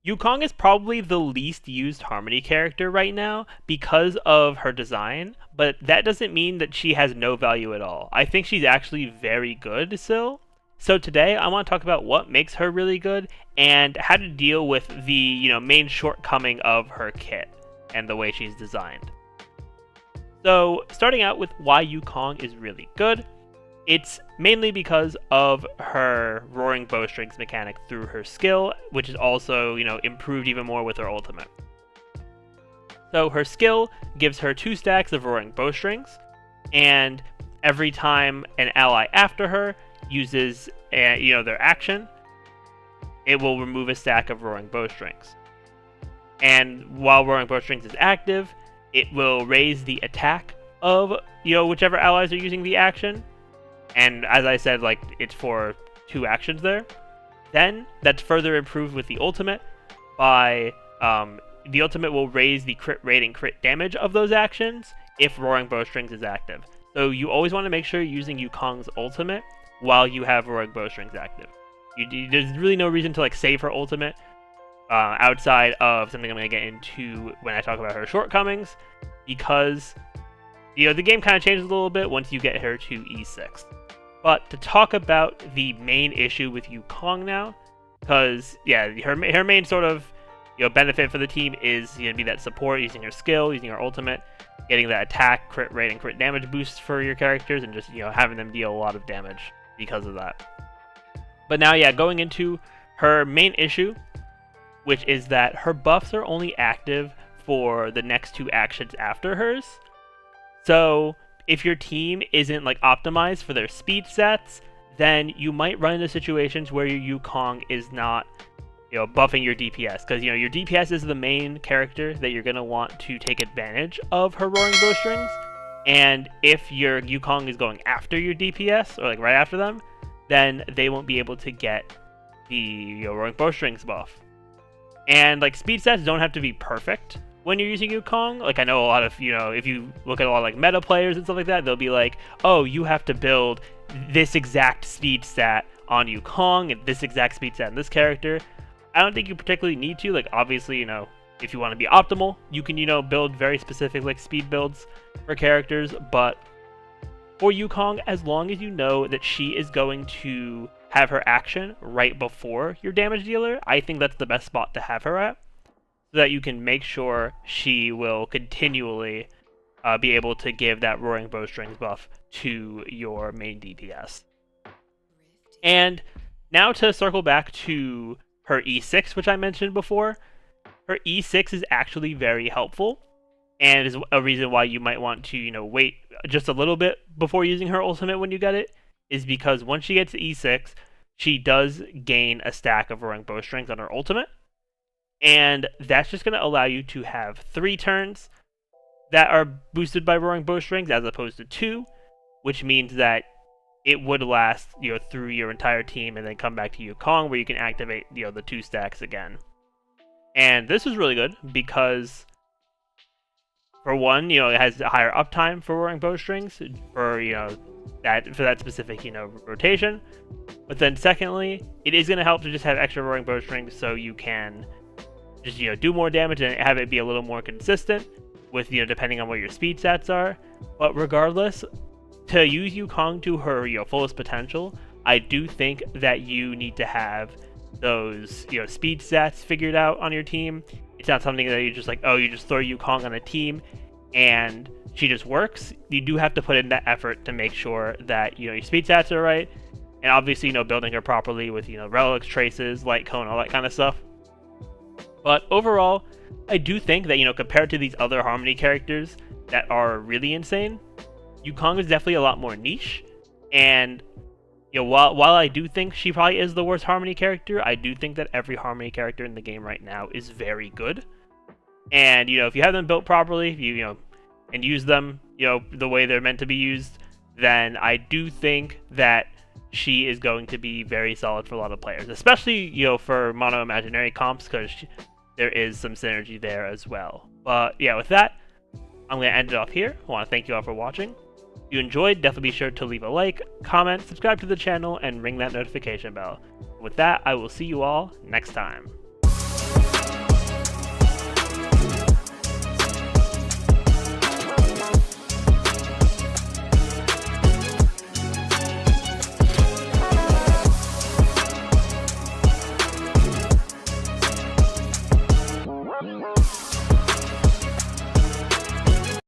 Yukong is probably the least used Harmony character right now because of her design, but that doesn't mean that she has no value at all. I think she's actually very good still. So today I want to talk about what makes her really good and how to deal with the, main shortcoming of her kit and the way she's designed. So, starting out with why Yukong is really good, it's mainly because of her roaring bowstrings mechanic through her skill, which is also, improved even more with her ultimate. So her skill gives her 2 stacks of roaring bowstrings, and every time an ally after her uses, their action, it will remove a stack of roaring bowstrings. And while roaring bowstrings is active, it will raise the attack of, whichever allies are using the action. And as I said, it's for 2 actions there. Then that's further improved with the ultimate by the ultimate will raise the crit rate and crit damage of those actions if Roaring Bowstrings is active. So you always want to make sure you're using Yukong's ultimate while you have Roaring Bowstrings active. There's really no reason to save her ultimate outside of something I'm going to get into when I talk about her shortcomings, because the game kind of changes a little bit once you get her to E6. But to talk about the main issue with Yukong now, because her main sort of benefit for the team is going to be that support, using her skill, using her ultimate, getting that attack, crit rate, and crit damage boosts for your characters, and just having them deal a lot of damage because of that. But now, going into her main issue, which is that her buffs are only active for the next 2 actions after hers. So if your team isn't optimized for their speed sets, then you might run into situations where your Yukong is not buffing your DPS, because your DPS is the main character that you're going to want to take advantage of her roaring bowstrings. And if your Yukong is going after your DPS, or right after them, then they won't be able to get the roaring bowstrings buff. And speed sets don't have to be perfect when you're using Yukong. I know a lot of, if you look at a lot of meta players and stuff like that, they'll be like, oh, you have to build this exact speed stat on Yukong and this exact speed stat on this character. I don't think you particularly need to. Obviously, if you want to be optimal, you can, build very specific speed builds for characters, but for Yukong, as long as you know that she is going to have her action right before your damage dealer, I think that's the best spot to have her at, so that you can make sure she will continually be able to give that Roaring Bowstrings buff to your main DPS. And now to circle back to her E6, which I mentioned before, her E6 is actually very helpful, and is a reason why you might want to, wait just a little bit before using her ultimate when you get it, is because once she gets to E6, she does gain a stack of Roaring Bowstrings on her ultimate, and that's just going to allow you to have 3 turns that are boosted by Roaring Bowstrings as opposed to 2, which means that it would last, through your entire team and then come back to Yukong where you can activate, the 2 stacks again. And this is really good because, for one, it has higher uptime for Roaring Bowstrings for, that specific, rotation. But then secondly, it is going to help to just have extra Roaring Bowstrings so you can just, do more damage and have it be a little more consistent with, depending on what your speed stats are. But regardless, to use Yukong to her, fullest potential, I do think that you need to have those, speed stats figured out on your team. It's not something that you just you just throw Yukong on a team and she just works. You do have to put in that effort to make sure that, your speed stats are right. And obviously, building her properly with, relics, traces, light cone, all that kind of stuff. But overall, I do think that, compared to these other Harmony characters that are really insane, Yukong is definitely a lot more niche. And, while I do think she probably is the worst Harmony character, I do think that every Harmony character in the game right now is very good. And, if you have them built properly, and use them, the way they're meant to be used, then I do think that she is going to be very solid for a lot of players, especially, for mono imaginary comps, because there is some synergy there as well. But yeah, with that, I'm going to end it off here. I want to thank you all for watching. If you enjoyed, definitely be sure to leave a like, comment, subscribe to the channel, and ring that notification bell. With that, I will see you all next time.